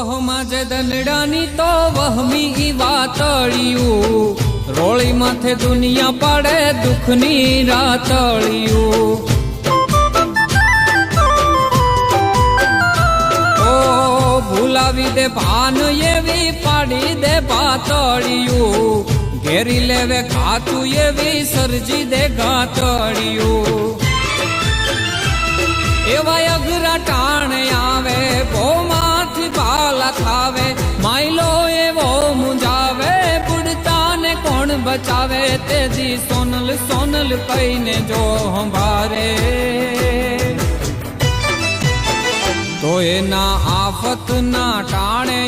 વહમાં જે દનડાની તો વહમી વાતળિયું, રોળી માથે દુનિયા પાડે દુઃખની રાતળિયું. ઓ ભૂલાવી દે ભાન એવી પાડી દે પાતળિયું, ઘેરી લેવે ખાતું એવી સર્જી દે ગાતળિયું. એવા અઘરા ટાણે આવે ભોમાંથી પાલા થાવે, માયલો એવો મુંજાવે બુડતા ને કોણ બચાવે. તેજી સોનલ સોનલ કહીને જો હંભારે તો એના આફત ના ટાણે